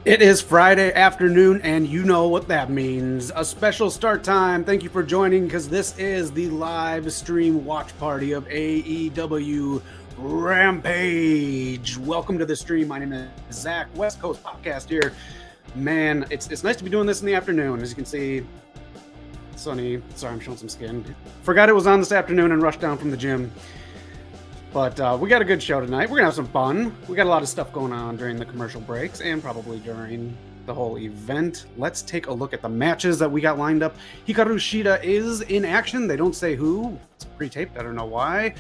It is Friday afternoon, and you know what that means. A special start time. Thank you for joining, because this is the live stream watch party of AEW Rampage. Welcome to the stream. My name is Zach, West Coast Podcast here. Man, it's nice to be doing this in the afternoon. As you can see, sunny. Sorry, I'm showing some skin. Forgot it was on this afternoon and rushed down from the gym. But we got a good show tonight. We're going to have some fun. We got a lot of stuff going on during the commercial breaks and probably during the whole event. Let's take a look at the matches that we got lined up. Hikaru Shida is in action. They don't say who. It's pre-taped. I don't know why.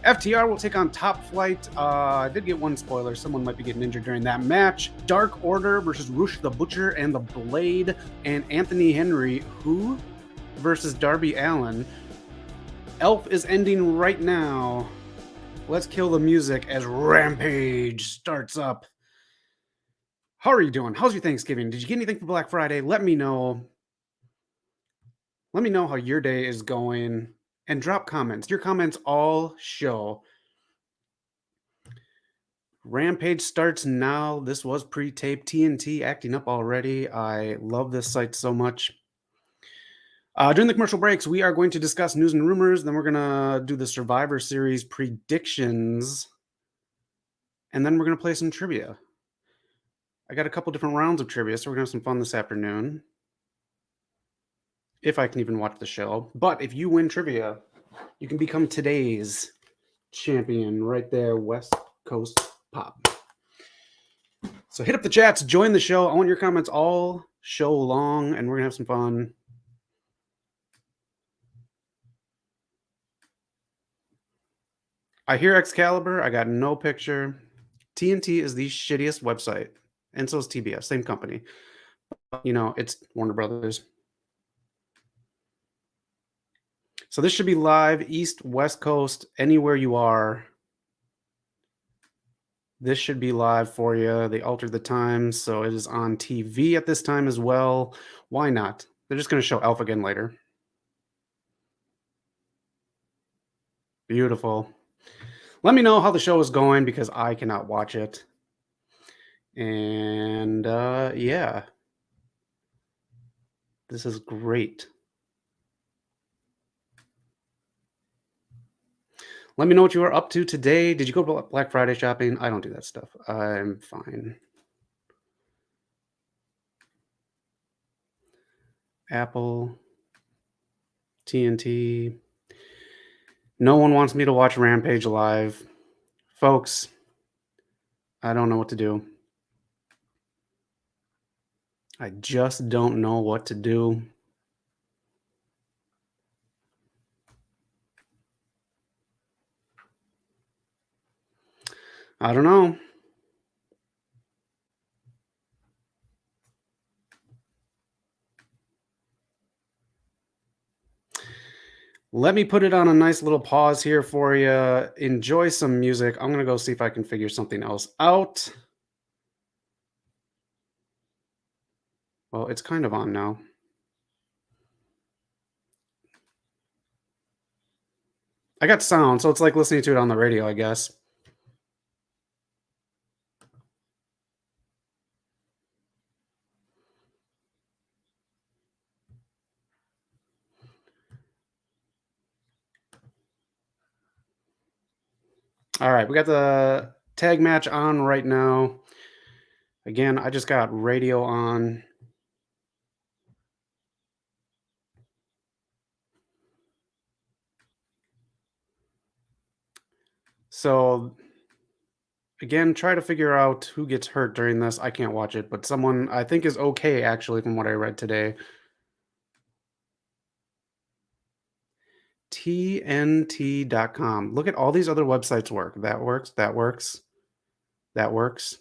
FTR will take on Top Flight. I did get one spoiler. Someone might be getting injured during that match. Dark Order versus Rush the Butcher and the Blade. And Anthony Henry, who versus Darby Allin. Elf is ending right now. Let's kill the music as Rampage starts up. How are you doing? How's your Thanksgiving? Did you get anything for Black Friday? Let me know. Let me know how your day is going. And drop comments. Your comments all show. Rampage starts now. This was pre-taped. TNT acting up already. I love this site so much. During the commercial breaks, we are going to discuss news and rumors. Then we're going to do the Survivor Series predictions. And then we're going to play some trivia. I got a couple different rounds of trivia, so we're going to have some fun this afternoon. If I can even watch the show. But if you win trivia, you can become today's champion right there, West Coast Pop. So hit up the chats, join the show. I want your comments all show long, and we're going to have some fun. I hear Excalibur. I got no picture. TNT is the shittiest website. And so is TBS, same company. But, you know, it's Warner Brothers. So this should be live, East, West Coast, anywhere you are. This should be live for you. They altered the times, so it is on TV at this time as well. Why not? They're just going to show Elf again later. Beautiful. Let me know how the show is going, because I cannot watch it. And yeah, this is great. Let me know what you are up to today. Did you go to Black Friday shopping? I don't do that stuff. I'm fine. Apple, TNT. No one wants me to watch Rampage live. Folks, I don't know what to do. I just don't know what to do. I don't know. Let me put it on a nice little pause here for you. Enjoy some music. I'm going to go see if I can figure something else out. Well, it's kind of on now. I got sound, so it's like listening to it on the radio, I guess. All right, we got the tag match on right now. Again, I just got radio on. So, again, try to figure out who gets hurt during this. I can't watch it, but someone I think is okay, actually, from what I read today. TNT.com. Look at all these other websites work. That works. That works. That works.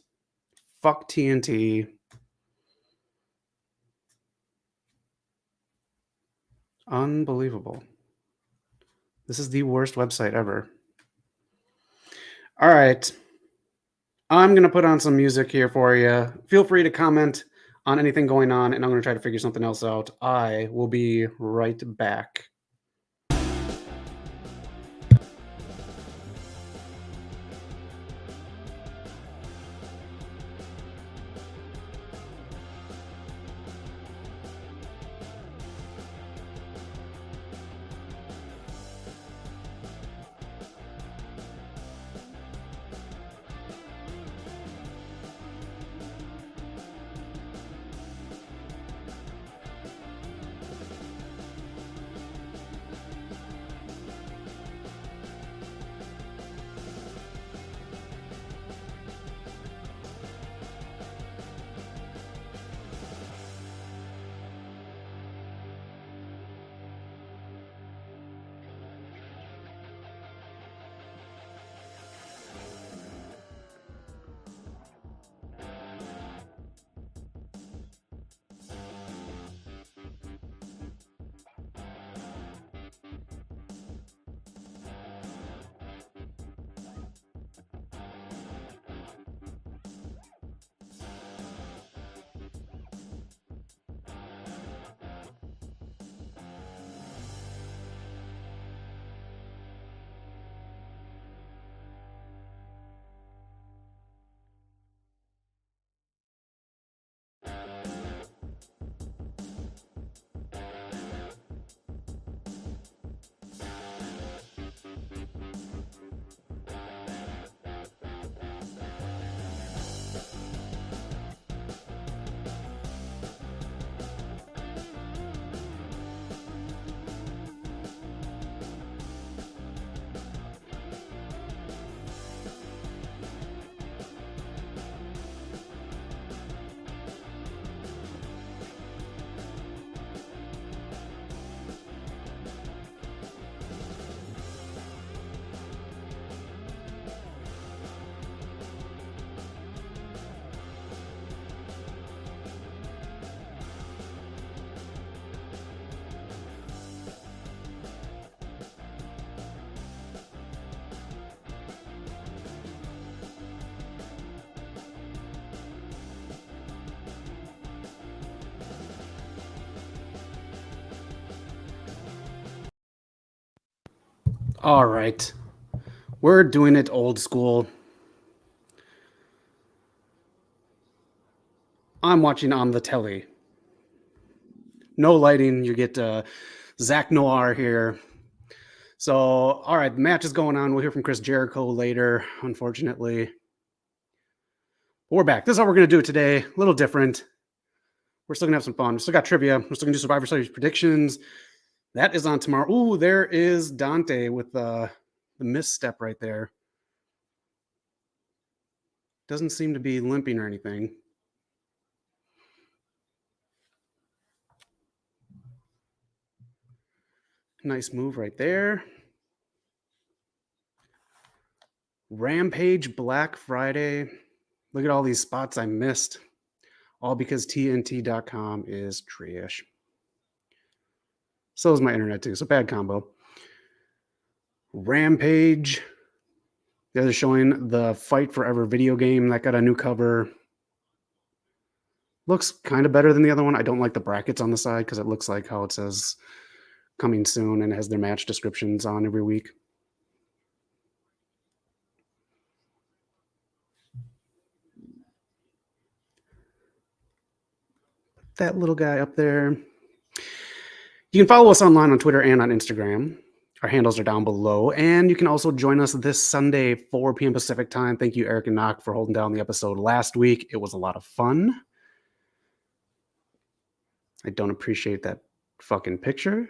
Fuck TNT. Unbelievable. This is the worst website ever. All right. I'm going to put on some music here for you. Feel free to comment on anything going on, and I'm going to try to figure something else out. I will be right back. All right. We're doing it old school. I'm watching on the telly. No lighting. You get Zach Noir here. So, all right, the match is going on. We'll hear from Chris Jericho later, unfortunately. But we're back. This is how we're going to do it today. A little different. We're still going to have some fun. We still got trivia. We're still going to do Survivor Series predictions. That is on tomorrow. Ooh, there is Dante with the misstep right there. Doesn't seem to be limping or anything. Nice move right there. Rampage Black Friday. Look at all these spots I missed. All because TNT.com is trash. So is my internet too. So bad combo. Rampage. They're showing the Fight Forever video game that got a new cover. Looks kind of better than the other one. I don't like the brackets on the side because it looks like how it says coming soon and it has their match descriptions on every week. Put that little guy up there. You can follow us online on Twitter and on Instagram. Our handles are down below. And you can also join us this Sunday, 4 p.m. Pacific time. Thank you, Eric and Knock, for holding down the episode last week. It was a lot of fun. I don't appreciate that fucking picture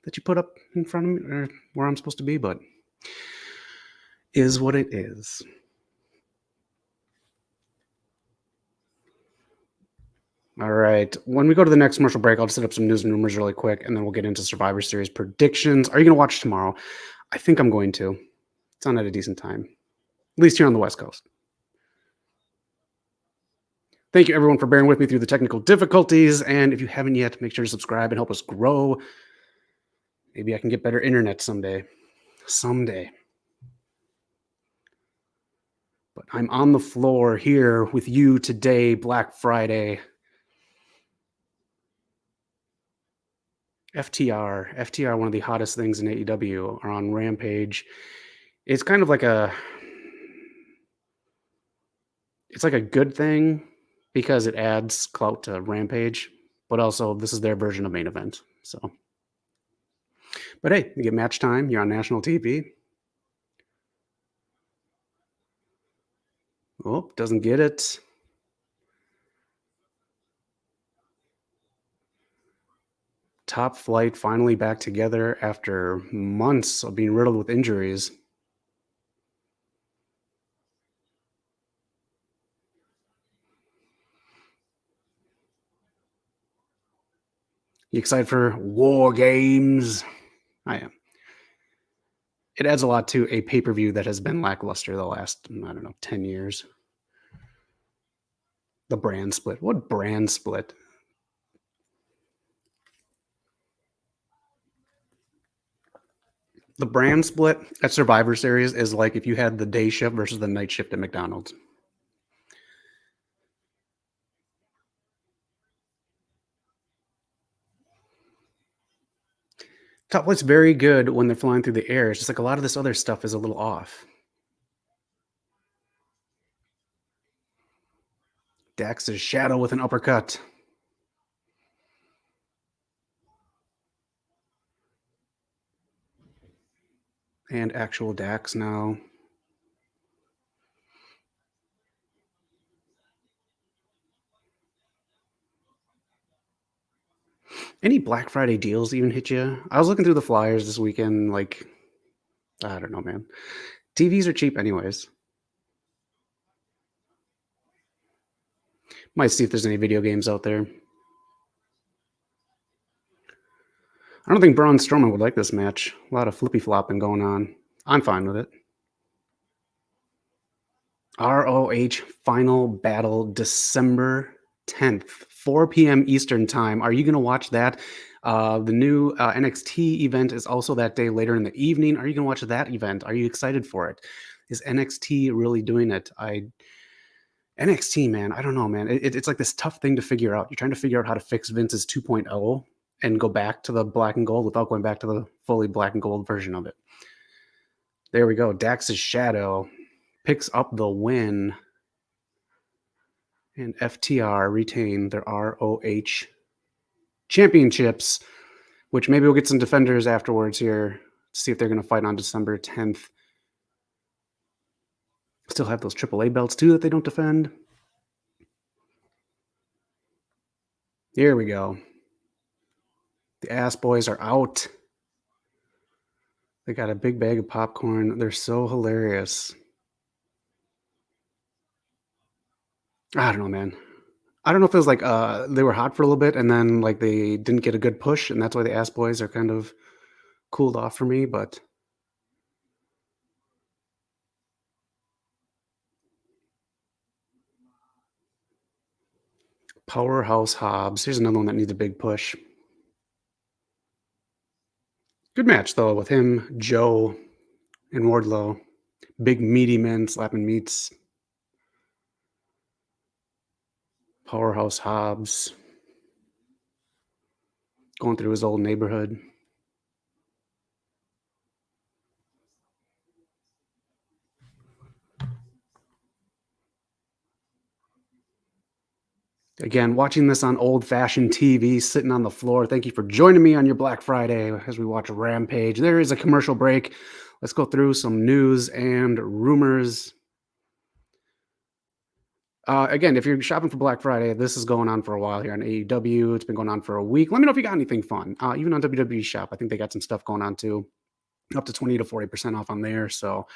that you put up in front of me or where I'm supposed to be, but is what it is. All right. When we go to the next commercial break, I'll just set up some news and rumors really quick, and then we'll get into Survivor Series predictions. Are you going to watch tomorrow? I think I'm going to. It's on at a decent time, at least here on the West Coast. Thank you, everyone, for bearing with me through the technical difficulties. And if you haven't yet, make sure to subscribe and help us grow. Maybe I can get better internet someday. But I'm on the floor here with you today, Black Friday. FTR, one of the hottest things in AEW, are on Rampage. It's kind of like it's like a good thing because it adds clout to Rampage, but also this is their version of main event. So, but hey, you get match time. You're on national TV. Oh, doesn't get it. Top Flight finally back together after months of being riddled with injuries. You excited for War Games? I am. It adds a lot to a pay-per-view that has been lackluster the last, 10 years. The brand split. What brand split? The brand split at Survivor Series is like if you had the day shift versus the night shift at McDonald's. Top Flight's very good when they're flying through the air. It's just like a lot of this other stuff is a little off. Dax's shadow with an uppercut. And actual Dax now. Any Black Friday deals even hit you? I was looking through the flyers this weekend. Like, I don't know, man. TVs are cheap anyways. Might see if there's any video games out there. I don't think Braun Strowman would like this match. A lot of flippy flopping going on. I'm fine with it. ROH Final Battle, December 10th, 4 p.m. Eastern Time. Are you going to watch that? The new NXT event is also that day later in the evening. Are you going to watch that event? Are you excited for it? Is NXT really doing it? NXT, man, I don't know, man. It's like this tough thing to figure out. You're trying to figure out how to fix Vince's 2.0 and go back to the black and gold without going back to the fully black and gold version of it. There we go. Dax's Shadow picks up the win. And FTR retain their ROH championships, which maybe we'll get some defenders afterwards here to see if they're going to fight on December 10th. Still have those AAA belts too that they don't defend. Here we go. The Ass Boys are out. They got a big bag of popcorn. They're so hilarious. I don't know, man. I don't know if it was like they were hot for a little bit and then like they didn't get a good push, and that's why the Ass Boys are kind of cooled off for me, but Powerhouse Hobbs. Here's another one that needs a big push. Good match, though, with him, Joe, and Wardlow. Big meaty men slapping meats. Powerhouse Hobbs. Going through his old neighborhood. Again, watching this on old-fashioned TV, sitting on the floor. Thank you for joining me on your Black Friday as we watch Rampage. There is a commercial break. Let's go through some news and rumors. Again, if you're shopping for Black Friday, this is going on for a while here on AEW. It's been going on for a week. Let me know if you got anything fun. Even on WWE Shop, I think they got some stuff going on too. Up to 20 to 40% off on there. So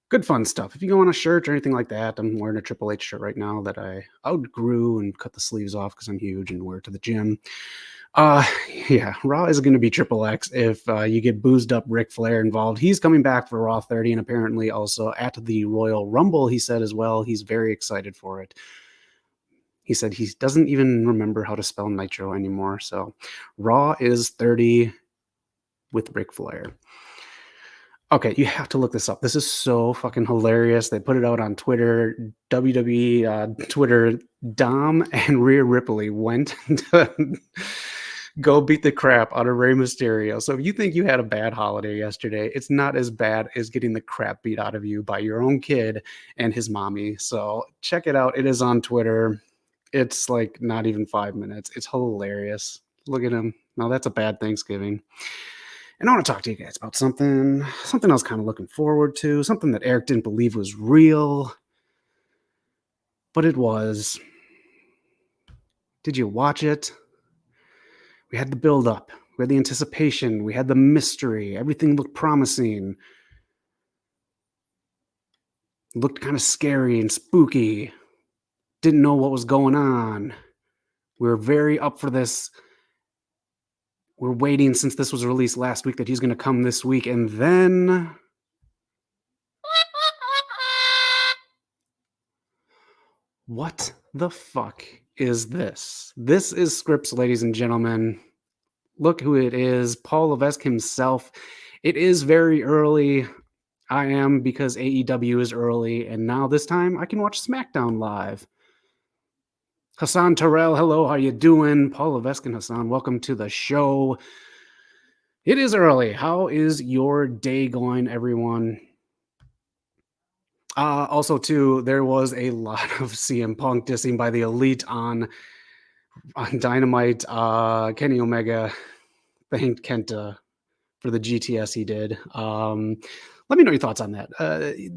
good fun stuff. If you go on a shirt or anything like that, I'm wearing a Triple H shirt right now that I outgrew and cut the sleeves off because I'm huge and wear it to the gym. Yeah, Raw is going to be Triple X if you get boozed up Ric Flair involved. He's coming back for Raw 30 and apparently also at the Royal Rumble, he said as well. He's very excited for it. He said he doesn't even remember how to spell Nitro anymore. So Raw is 30 with Ric Flair. Okay, you have to look this up. This is so fucking hilarious. They put it out on Twitter. WWE Twitter, Dom and Rhea Ripley went to go beat the crap out of Rey Mysterio. So if you think you had a bad holiday yesterday, it's not as bad as getting the crap beat out of you by your own kid and his mommy. So check it out. It is on Twitter. It's like not even 5 minutes. It's hilarious. Look at him. Now that's a bad Thanksgiving. And I want to talk to you guys about something I was kind of looking forward to, something that Eric didn't believe was real, but it was. Did you watch it? We had the build-up, we had the anticipation, we had the mystery, everything looked promising. It looked kind of scary and spooky. Didn't know what was going on. We were very up for this. We're waiting since this was released last week that he's going to come this week. And then what the fuck is this? This is Scripps, ladies and gentlemen. Look who it is. Paul Levesque himself. It is very early. I am because AEW is early. And now this time I can watch SmackDown live. Hassan Terrell, hello, how you doing? Paul Levesque and Hassan, welcome to the show. It is early. How is your day going, everyone? Also, too, there was a lot of CM Punk dissing by the Elite on Dynamite. Kenny Omega thanked Kenta for the GTS he did. Let me know your thoughts on that.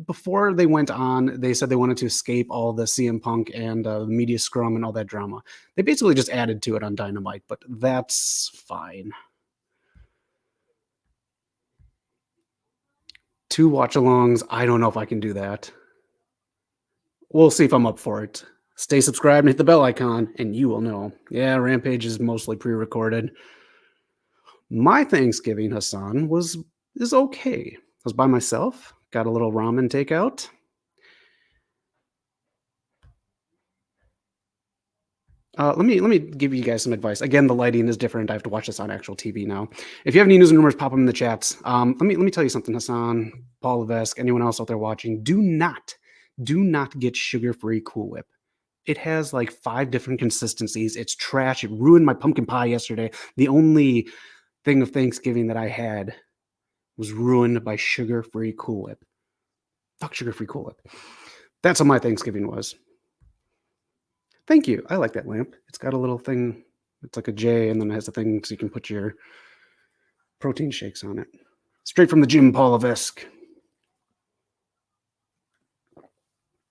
Before they went on, they said they wanted to escape all the CM Punk and media scrum and all that drama. They basically just added to it on Dynamite, but that's fine. 2 watch-alongs, I don't know if I can do that. We'll see if I'm up for it. Stay subscribed and hit the bell icon, and you will know. Yeah, Rampage is mostly pre-recorded. My Thanksgiving, Hassan, is okay. I was by myself, got a little ramen takeout. Let me give you guys some advice. Again, the lighting is different. I have to watch this on actual TV now. If you have any news and rumors, pop them in the chats. Let me tell you something, Hassan, Paul Levesque, anyone else out there watching. Do not get sugar-free Cool Whip. It has like 5 different consistencies. It's trash. It ruined my pumpkin pie yesterday. The only thing of Thanksgiving that I had was ruined by sugar-free Cool Whip. Fuck sugar-free Cool Whip. That's what my Thanksgiving was. Thank you. I like that lamp. It's got a little thing. It's like a J, and then it has a thing so you can put your protein shakes on it. Straight from the gym, Paul Levesque.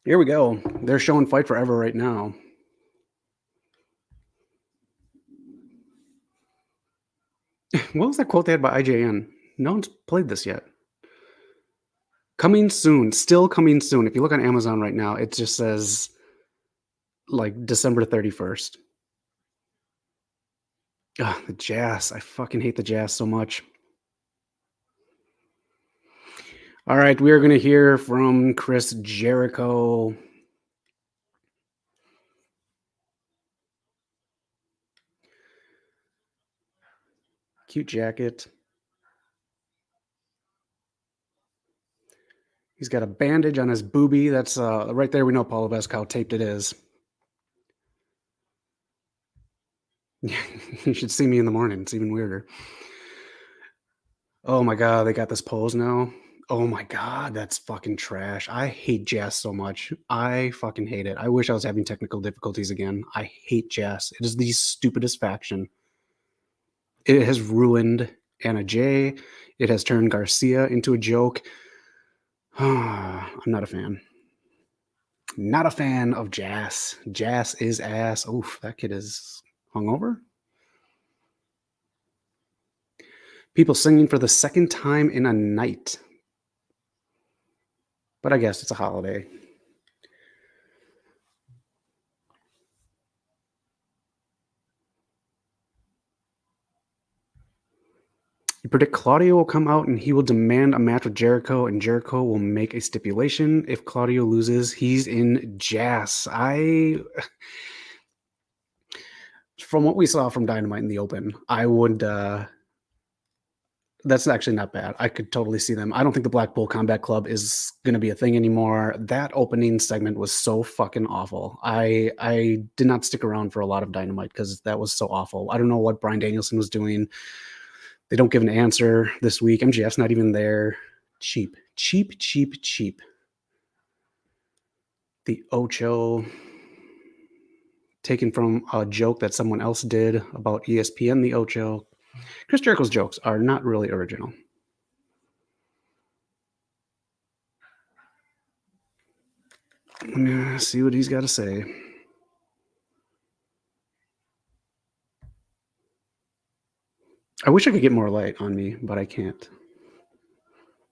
Here we go. They're showing Fight Forever right now. What was that quote they had by IJN? No one's played this yet. Coming soon. Still coming soon. If you look on Amazon right now, it just says like December 31st. Ugh, the Jazz. I fucking hate the Jazz so much. All right, we are going to hear from Chris Jericho. Cute jacket. He's got a bandage on his boobie. That's right there. We know, Paul Levesque, how taped it is. You should see me in the morning. It's even weirder. Oh my God, they got this pose now. Oh my God, that's fucking trash. I hate Jazz so much. I fucking hate it. I wish I was having technical difficulties again. I hate Jazz. It is the stupidest faction. It has ruined Anna Jay. It has turned Garcia into a joke. I'm not a fan. Not a fan of Jazz. Jazz is ass. Oof, that kid is hungover. People singing for the second time in a night. But I guess it's a holiday. You predict Claudio will come out and he will demand a match with Jericho, and Jericho will make a stipulation. If Claudio loses, he's in Jazz. From what we saw from Dynamite in the Open, I would... that's actually not bad. I could totally see them. I don't think the Blackpool Combat Club is going to be a thing anymore. That opening segment was so fucking awful. I did not stick around for a lot of Dynamite because that was so awful. I don't know what Bryan Danielson was doing. They don't give an answer this week. MJF's not even there. Cheap. The Ocho, taken from a joke that someone else did about ESPN, the Ocho. Chris Jericho's jokes are not really original. I'm going to see what he's got to say. I wish I could get more light on me, but I can't.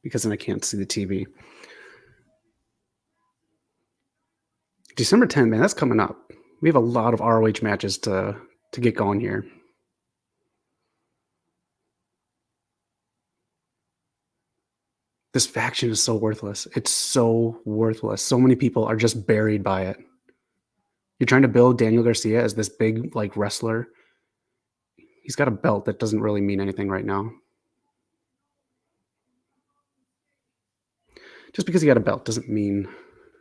Because then I can't see the TV. December 10th, man, that's coming up. We have a lot of ROH matches to get going here. This faction is so worthless. It's so worthless. So many people are just buried by it. You're trying to build Daniel Garcia as this big like wrestler. He's got a belt that doesn't really mean anything right now. Just because he got a belt doesn't mean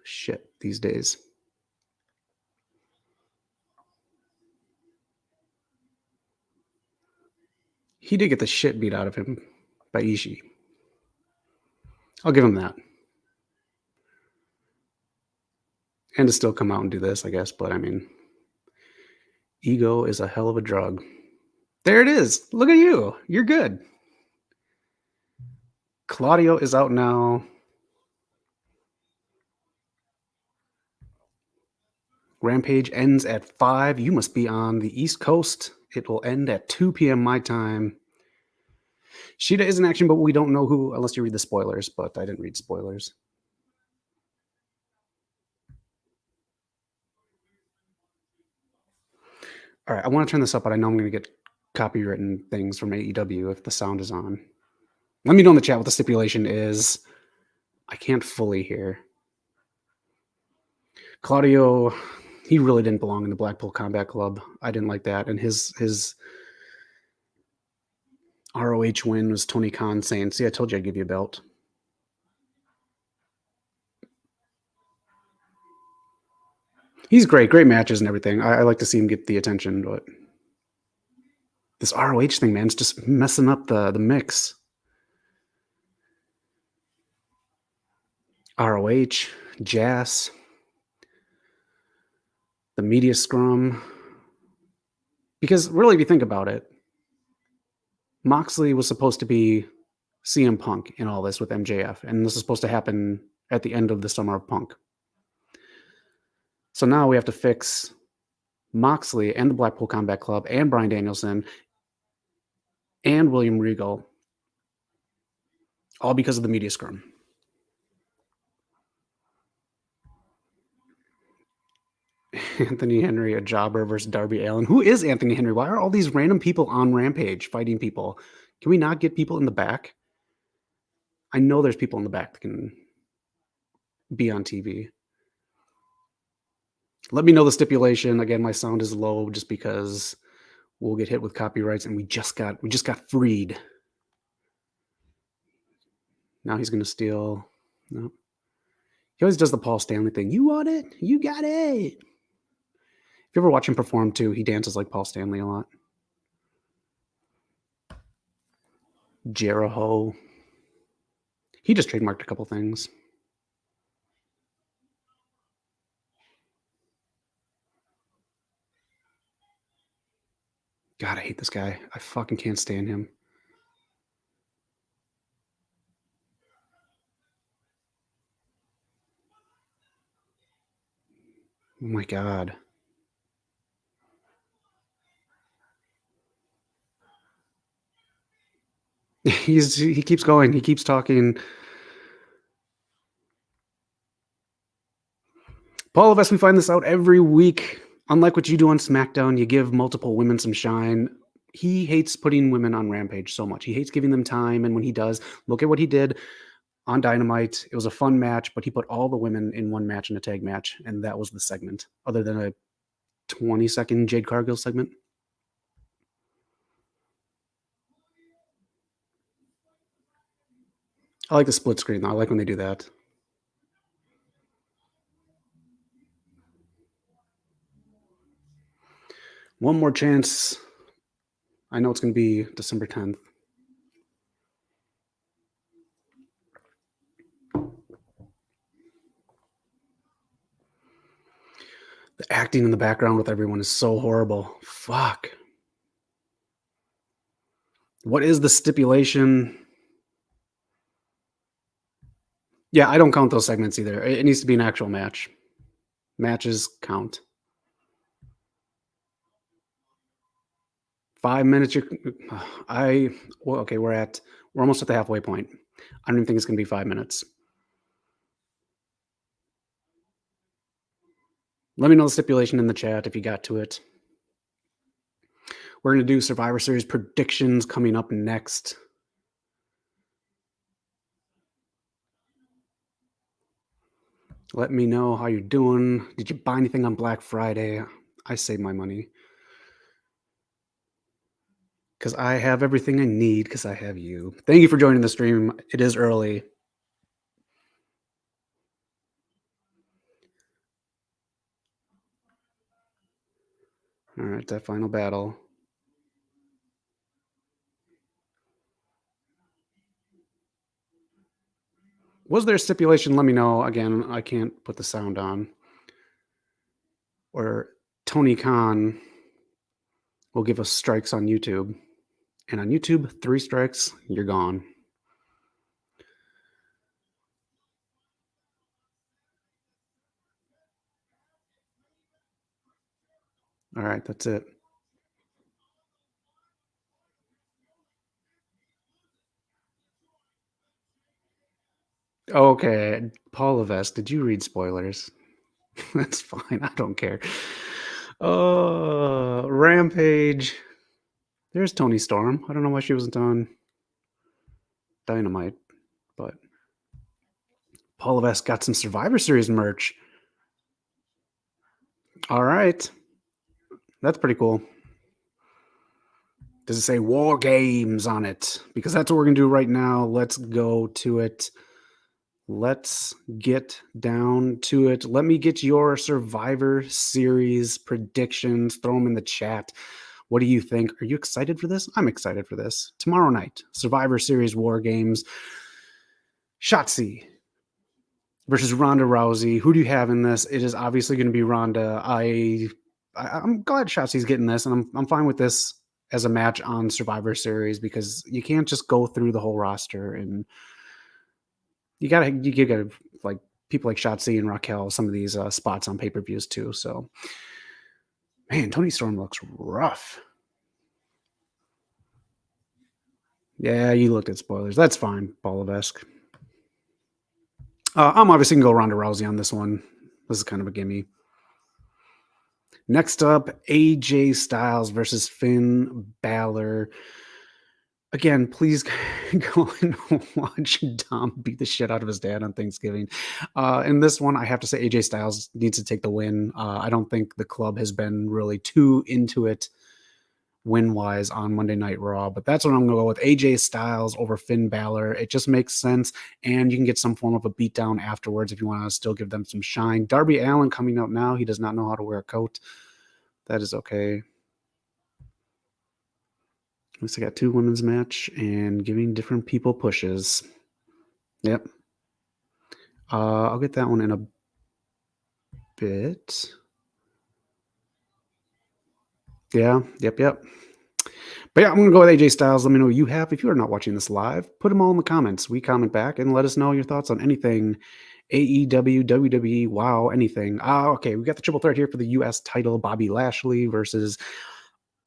shit these days. He did get the shit beat out of him by Ishii. I'll give him that. And to still come out and do this, I guess. But I mean, ego is a hell of a drug. There it is. Look at you. You're good. Claudio is out now. Rampage ends at 5. You must be on the East Coast. It will end at 2 p.m. my time. Shida is in action, but we don't know who unless you read the spoilers, but I didn't read spoilers. All right, I want to turn this up, but I know I'm going to get copywritten things from AEW if the sound is on. Let me know in the chat what the stipulation is. I can't fully hear. Claudio, he really didn't belong in the Blackpool Combat Club. I didn't like that. And his ROH win was Tony Khan saying, see, I told you I'd give you a belt. He's great matches and everything. I like to see him get the attention, but this ROH thing, man, it's just messing up the mix. ROH, Jazz, the media scrum. Because really, if you think about it, Moxley was supposed to be CM Punk in all this with MJF, and this is supposed to happen at the end of the Summer of Punk. So now we have to fix Moxley and the Blackpool Combat Club and Bryan Danielson and William Regal, all because of the media scrum. Anthony Henry, a jobber versus Darby Allin. Who is Anthony Henry? Why are all these random people on Rampage fighting people? Can we not get people in the back? I know there's people in the back that can be on TV. Let me know the stipulation. Again, my sound is low just because we'll get hit with copyrights, and we just got freed. Now he's gonna steal. No. He always does the Paul Stanley thing. You want it? You got it. If you ever watch him perform too, he dances like Paul Stanley a lot. Jericho. He just trademarked a couple things. God, I hate this guy. I fucking can't stand him. Oh my God. He keeps going. He keeps talking. Paul Levesque, we find this out every week. Unlike what you do on SmackDown, you give multiple women some shine. He hates putting women on Rampage so much. He hates giving them time. And when he does, look at what he did on Dynamite. It was a fun match, but he put all the women in one match in a tag match. And that was the segment, other than a 20-second Jade Cargill segment. I like the split screen, though. I like when they do that. One more chance. I know it's going to be December 10th. The acting in the background with everyone is so horrible. Fuck. What is the stipulation? Yeah, I don't count those segments either. It needs to be an actual match. Matches count. 5 minutes. Okay, we're almost at the halfway point. I don't even think it's going to be 5 minutes. Let me know the stipulation in the chat if you got to it. We're going to do Survivor Series predictions coming up next. Let me know how you're doing. Did you buy anything on Black Friday? I saved my money. Because I have everything I need because I have you. Thank you for joining the stream. It is early. All right, that final battle. Was there a stipulation? Let me know. Again, I can't put the sound on. Or Tony Khan will give us strikes on YouTube. And on YouTube, 3 strikes, you're gone. All right, that's it. Okay, Paul Levesque, did you read spoilers? That's fine. I don't care. Rampage. There's Tony Storm. I don't know why she wasn't on Dynamite, but Paul Levesque got some Survivor Series merch. All right. That's pretty cool. Does it say War Games on it? Because that's what we're going to do right now. Let's go to it. Let's get down to it. Let me get your Survivor Series predictions. Throw them in the chat. What do you think? Are you excited for this? I'm excited for this. Tomorrow night, Survivor Series War Games. Shotzi versus Ronda Rousey. Who do you have in this? It is obviously going to be Ronda. I'm glad Shotzi's getting this, and I'm fine with this as a match on Survivor Series because you can't just go through the whole roster, and you gotta like people like Shotzi and Raquel some of these spots on pay-per-views too. So, man, Tony Storm looks rough. Yeah, you looked at spoilers. That's fine, Bolivesk. I'm obviously going to go Ronda Rousey on this one. This is kind of a gimme. Next up, AJ Styles versus Finn Balor. Again, please go and watch Dom beat the shit out of his dad on Thanksgiving. In this one, I have to say AJ Styles needs to take the win. I don't think the club has been really too into it win-wise on Monday Night Raw, but that's what I'm going to go with. AJ Styles over Finn Balor. It just makes sense, and you can get some form of a beatdown afterwards if you want to still give them some shine. Darby Allin coming out now. He does not know how to wear a coat. That is okay. At least I got 2 women's match and giving different people pushes. Yep. I'll get that one in a bit. Yeah. Yep. But yeah, I'm going to go with AJ Styles. Let me know what you have. If you are not watching this live, put them all in the comments. We comment back and let us know your thoughts on anything AEW, WWE, wow, anything. Okay, we got the triple threat here for the U.S. title. Bobby Lashley versus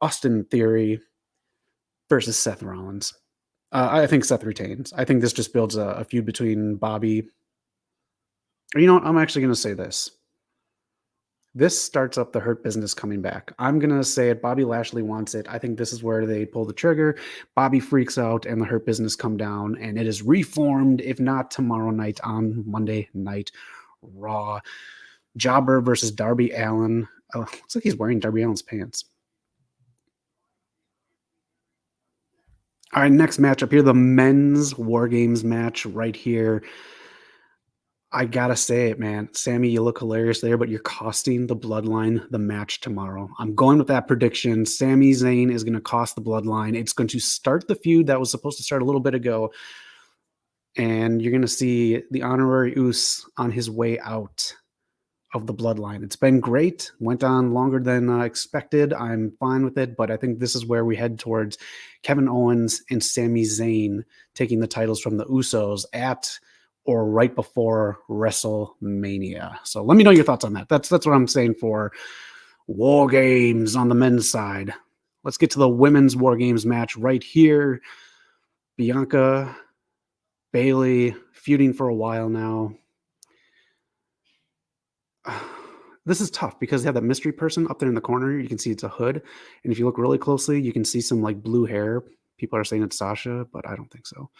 Austin Theory versus Seth Rollins. I think Seth retains. I think this just builds a feud between Bobby. You know what? I'm actually going to say this. This starts up the Hurt Business coming back. I'm going to say it. Bobby Lashley wants it. I think this is where they pull the trigger. Bobby freaks out and the Hurt Business come down, and it is reformed, if not tomorrow night on Monday Night Raw. Jobber versus Darby Allin. Looks like he's wearing Darby Allin's pants. All right, next matchup here, the men's War Games match right here. I gotta say it, man. Sammy, you look hilarious there, but you're costing the Bloodline the match tomorrow. I'm going with that prediction. Sami Zayn is going to cost the Bloodline. It's going to start the feud that was supposed to start a little bit ago, and you're going to see the honorary Uce on his way out of the Bloodline. It's been great. Went on longer than expected. I'm fine with it, but I think this is where we head towards Kevin Owens and Sami Zayn taking the titles from the Usos at or right before WrestleMania. So let me know your thoughts on that. That's what I'm saying for War Games on the men's side. Let's get to the women's War Games match right here. Bianca, Bayley feuding for a while now. This is tough because they have that mystery person up there in the corner. You can see it's a hood. And if you look really closely, you can see some like blue hair. People are saying it's Sasha, but I don't think so.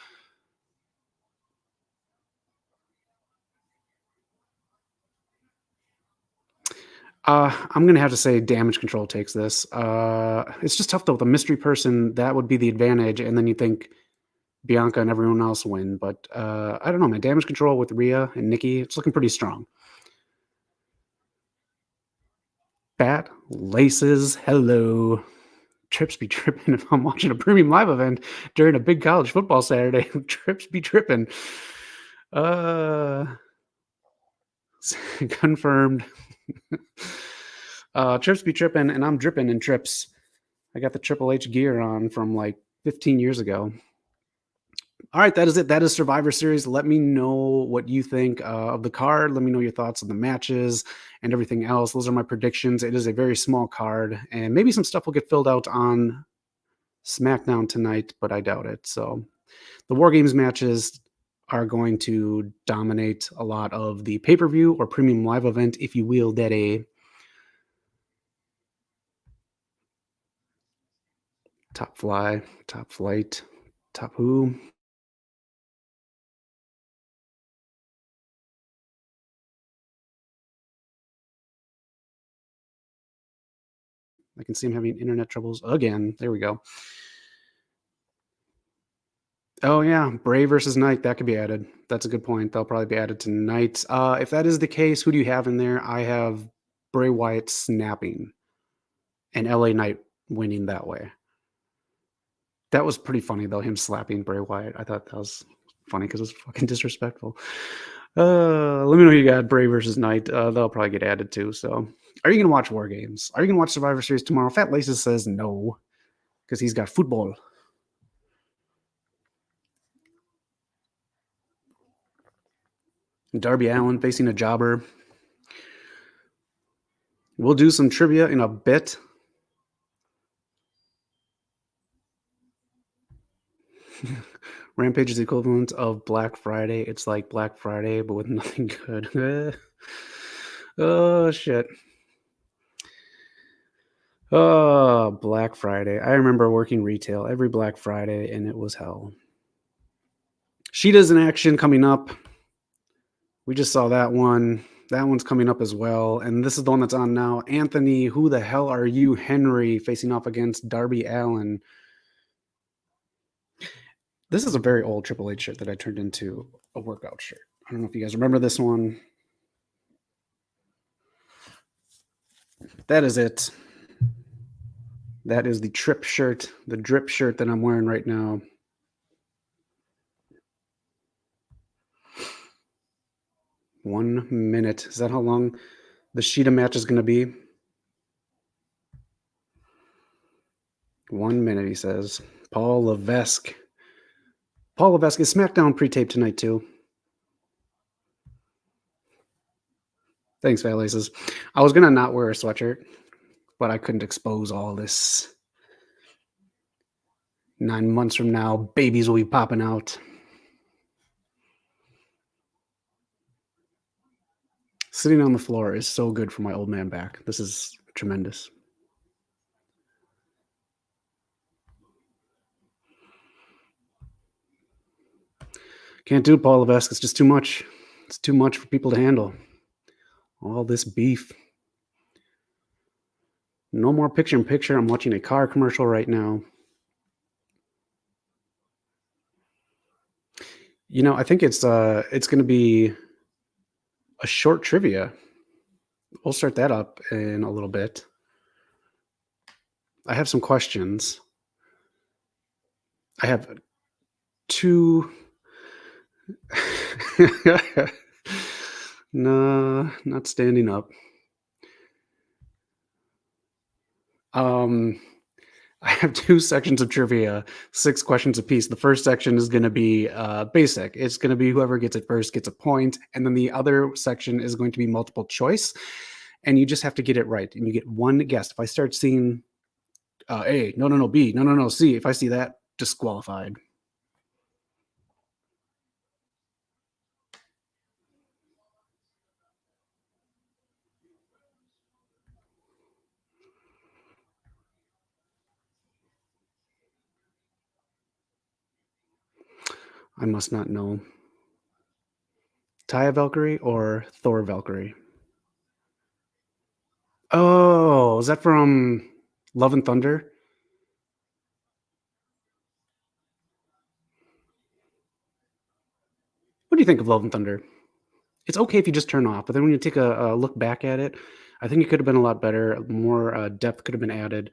I'm going to have to say Damage Control takes this. It's just tough, though. With a mystery person, that would be the advantage. And then you think Bianca and everyone else win. But I don't know, man. Damage Control with Rhea and Nikki, it's looking pretty strong. Bat Laces, hello. Trips be tripping if I'm watching a premium live event during a big college football Saturday. Trips be tripping. Confirmed. Trips be tripping, and I'm dripping in trips. I got the Triple H gear on from like 15 years ago. All right, that is it. That is Survivor Series. Let me know what you think of the card. Let me know your thoughts on the matches and everything else. Those are my predictions. It is a very small card, and maybe some stuff will get filled out on SmackDown tonight, but I doubt it. So the War Games matches are going to dominate a lot of the pay-per-view or premium live event, if you will, Daddy. Top Fly, Top Flight, Top Who. I can see him having internet troubles again. There we go. Oh, yeah. Bray versus Knight. That could be added. That's a good point. They'll probably be added tonight. If that is the case, who do you have in there? I have Bray Wyatt snapping and LA Knight winning that way. That was pretty funny, though, him slapping Bray Wyatt. I thought that was funny because it was fucking disrespectful. Let me know who you got. Bray versus Knight. They'll probably get added too. So, are you gonna watch War Games? Are you gonna watch Survivor Series tomorrow? Fat Laces says no because he's got football. Darby Allin facing a jobber. We'll do some trivia in a bit. Rampage is the equivalent of Black Friday. It's like Black Friday, but with nothing good. Oh, shit. Oh, Black Friday. I remember working retail every Black Friday, and it was hell. Shida's in action coming up. We just saw that one. That one's coming up as well. And this is the one that's on now. Anthony, who the hell are you, Henry, facing off against Darby Allin. This is a very old Triple H shirt that I turned into a workout shirt. I don't know if you guys remember this one. That is it. That is the trip shirt, the drip shirt that I'm wearing right now. One minute. Is that how long the Shida match is going to be? 1 minute, he says. Paul Levesque. Paul Levesque is SmackDown pre-taped tonight, too. Thanks, Fat Laces. I was going to not wear a sweatshirt, but I couldn't expose all this. 9 months from now, babies will be popping out. Sitting on the floor is so good for my old man back. This is tremendous. Can't do it, Paul Levesque. It's just too much. It's too much for people to handle. All this beef. No more picture-in-picture. I'm watching a car commercial right now. You know, I think it's going to be a short trivia. We'll start that up in a little bit. I have some questions. I have two. No, not standing up. I have 2 sections of trivia, 6 questions apiece. The first section is going to be basic. It's going to be whoever gets it first gets a point. And then the other section is going to be multiple choice. And you just have to get it right. And you get one guess. If I start seeing A, no, B, no, C, if I see that, disqualified. I must not know. Taya Valkyrie or Thor Valkyrie? Oh, is that from Love and Thunder? What do you think of Love and Thunder? It's okay if you just turn off, but then when you take a look back at it, I think it could have been a lot better. More depth could have been added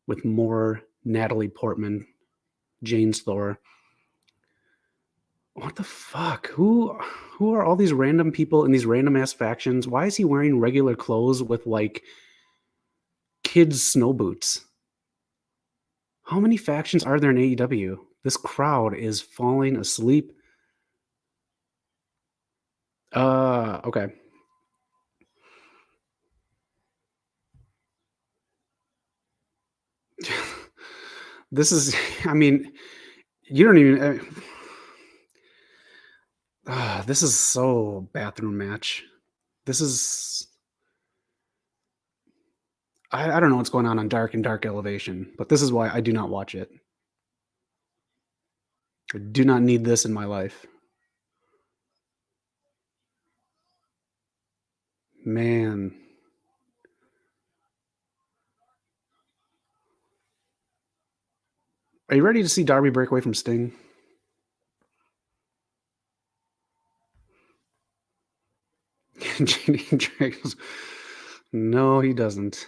with more Natalie Portman, Jane's Thor. What the fuck? Who are all these random people in these random ass factions? Why is he wearing regular clothes with like kids' snow boots? How many factions are there in AEW? This crowd is falling asleep. Okay. This is, I mean, you don't even. This is so bathroom match. This is. I don't know what's going on Dark and Dark Elevation, but this is why I do not watch it. I do not need this in my life. Man. Are you ready to see Darby break away from Sting? JD Drake. No, he doesn't.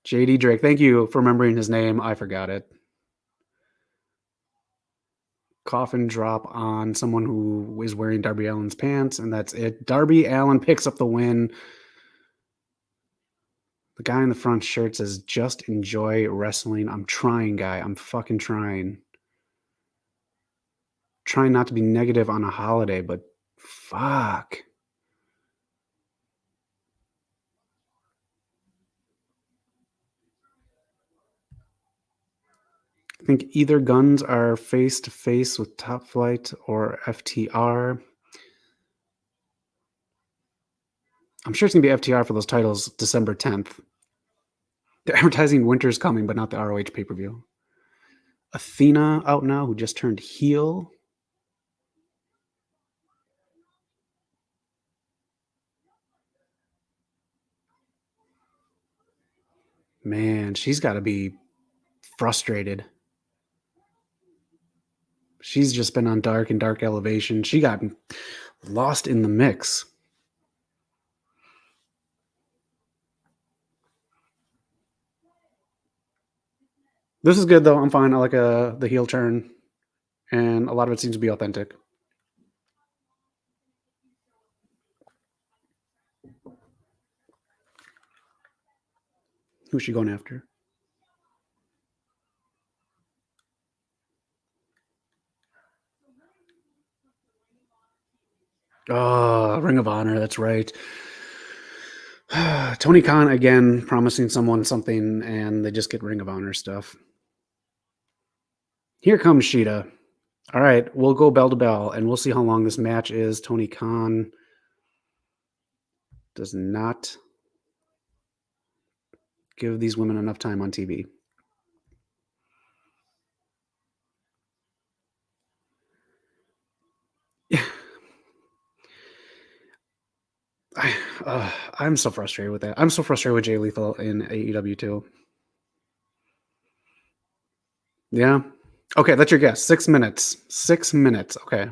JD Drake. Thank you for remembering his name. I forgot it. coffin drop on someone who is wearing Darby Allin's pants, and that's it. Darby Allin picks up the win. The guy in the front shirt says, "Just enjoy wrestling." I'm trying, guy. I'm fucking trying. Trying not to be negative on a holiday, but fuck. I think either guns are face to face with Top Flight or FTR. I'm sure it's going to be FTR for those titles December 10th. They're advertising Winter's Coming, but not the ROH pay-per-view. Athena out now, who just turned heel. Man, she's got to be frustrated. She's just been on Dark and Dark Elevation. She got lost in the mix. This is good, though. I'm fine. I like the heel turn, and a lot of it seems to be authentic. Who's she going after? Oh, Ring of Honor. That's right. Tony Khan again promising someone something, and they just get Ring of Honor stuff. Here comes Shida. All right, we'll go bell to bell, and we'll see how long this match is. Tony Khan does not give these women enough time on TV. I'm so frustrated with that. I'm so frustrated with Jay Lethal in AEW too. Yeah. Okay, that's your guess. 6 minutes. 6 minutes. Okay.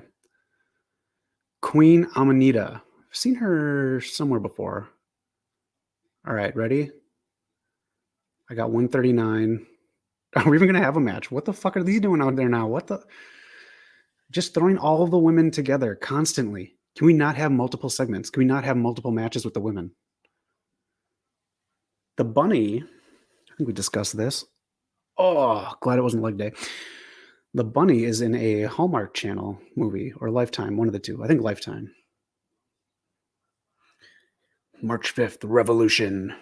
Queen Amanita. I've seen her somewhere before. All right, ready? I got 139. Are we even going to have a match? What the fuck are these doing out there now? What the? Just throwing all of the women together constantly. Can we not have multiple segments? Can we not have multiple matches with the women? The Bunny, I think we discussed this. Oh, glad it wasn't leg day. The Bunny is in a Hallmark Channel movie or Lifetime, one of the two. I think Lifetime. March 5th, Revolution.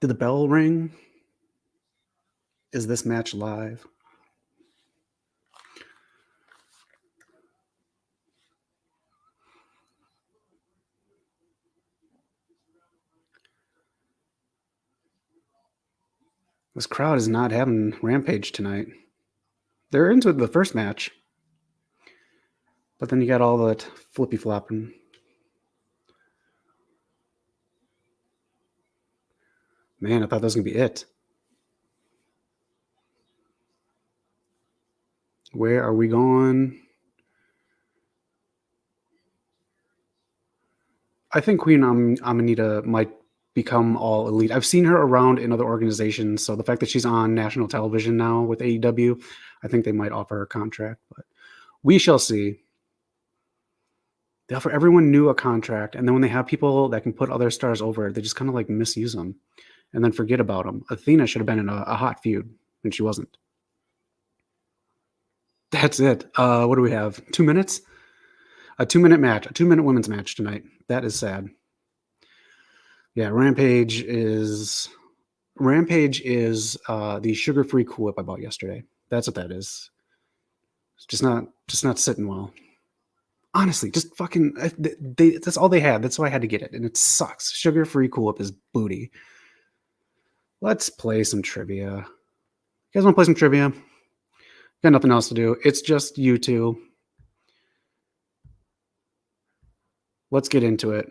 Did the bell ring? Is this match live? This crowd is not having Rampage tonight. They're into the first match. But then you got all that flippy flopping. Man, I thought that was going to be it. Where are we going? I think Queen Amanita might become all elite. I've seen her around in other organizations, so the fact that she's on national television now with AEW, I think they might offer her a contract, but we shall see. They offer everyone new a contract, and then when they have people that can put other stars over, they just kind of like misuse them and then forget about them. Athena should have been in a hot feud, and she wasn't. That's it. What do we have? 2 minutes? A 2-minute match, a 2-minute women's match tonight. That is sad. Yeah, Rampage is the sugar-free Cool Whip I bought yesterday. That's what that is. It's just not sitting well. Honestly, just fucking that's all they had. That's why I had to get it, and it sucks. Sugar-free Cool Whip is booty. Let's play some trivia. You guys want to play some trivia? Got nothing else to do. It's just you two. Let's get into it.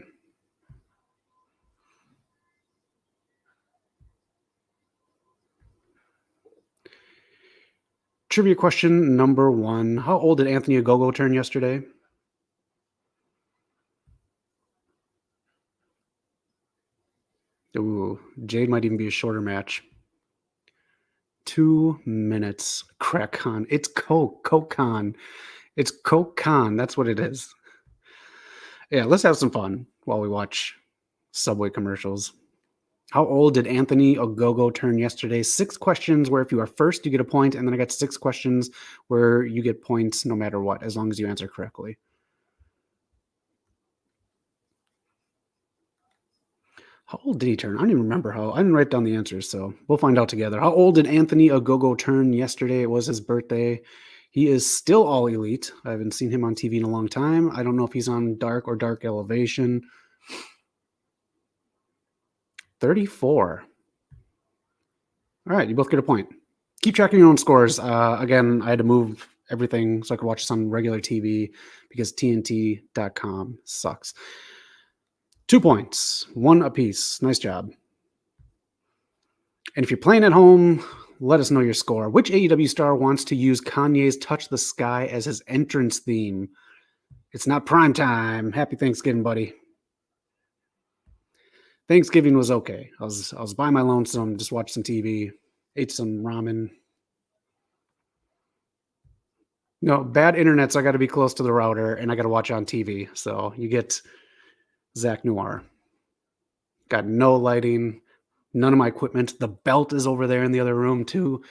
Trivia question number 1. How old did Anthony Ogogo turn yesterday? Ooh, Jade might even be a shorter match. 2 minutes. Crack con. It's Coke. Coke con. It's Coke con. That's what it is. Yeah, let's have some fun while we watch Subway commercials. How old did Anthony Ogogo turn yesterday? 6 questions where if you are first, you get a point. And then I got 6 questions where you get points no matter what, as long as you answer correctly. How old did he turn? I don't even remember how. I didn't write down the answers, so we'll find out together. How old did Anthony Ogogo turn yesterday? It was his birthday. He is still all elite. I haven't seen him on TV in a long time. I don't know if he's on Dark or Dark Elevation. 34. All right, you both get a point. Keep tracking your own scores. Again, I had to move everything so I could watch this on regular TV because TNT.com sucks. 2 points, 1 apiece. Nice job. And if you're playing at home, let us know your score. Which AEW star wants to use Kanye's Touch the Sky as his entrance theme? It's not prime time. Happy Thanksgiving, buddy. Thanksgiving was okay. I was by my lonesome, just watched some TV, ate some ramen. No, bad internet, so I got to be close to the router, and I got to watch on TV. So you get Zach Noir. Got no lighting, none of my equipment. The belt is over there in the other room, too.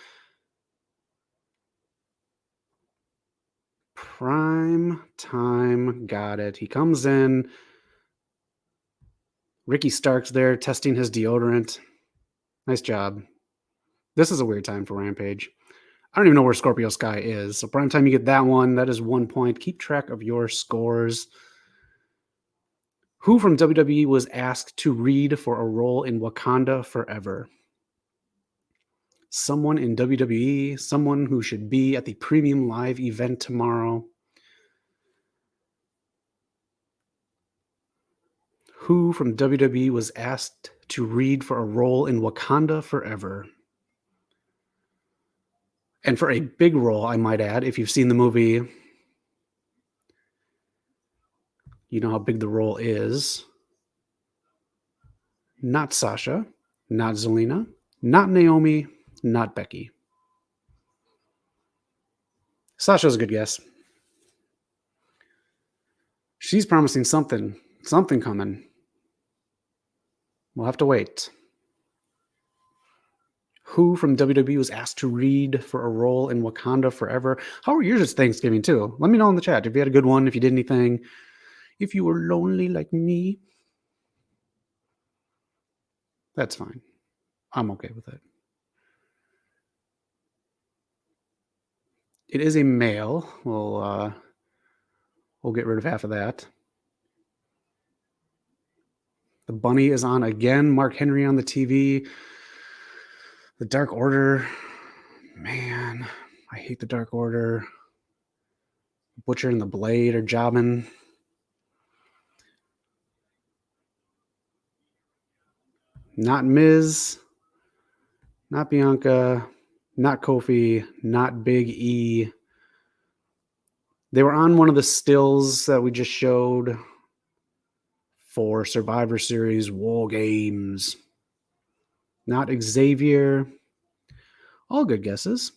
Prime time, got it. He comes in. Ricky Stark's there testing his deodorant. Nice job. This is a weird time for Rampage. I don't even know where Scorpio Sky is. So prime time, you get that one. That is 1 point. Keep track of your scores. Who from WWE was asked to read for a role in Wakanda Forever? Someone in WWE, someone who should be at the Premium Live event tomorrow. Who from WWE was asked to read for a role in Wakanda Forever? And for a big role, I might add, if you've seen the movie, you know how big the role is. Not Sasha, not Zelina, not Naomi, not Becky. Sasha's a good guess. She's promising something coming. We'll have to wait. Who from WWE was asked to read for a role in Wakanda Forever? How were yours Thanksgiving, too? Let me know in the chat if you had a good one, if you did anything, if you were lonely like me. That's fine. I'm okay with it. It is a male. We'll get rid of half of that. The bunny is on again. Mark Henry on the TV. The Dark Order. Man, I hate the Dark Order. Butcher and the Blade are jobbing. Not Miz. Not Bianca. Not Kofi. Not Big E. They were on one of the stills that we just showed for Survivor Series War Games. Not Xavier. All good guesses.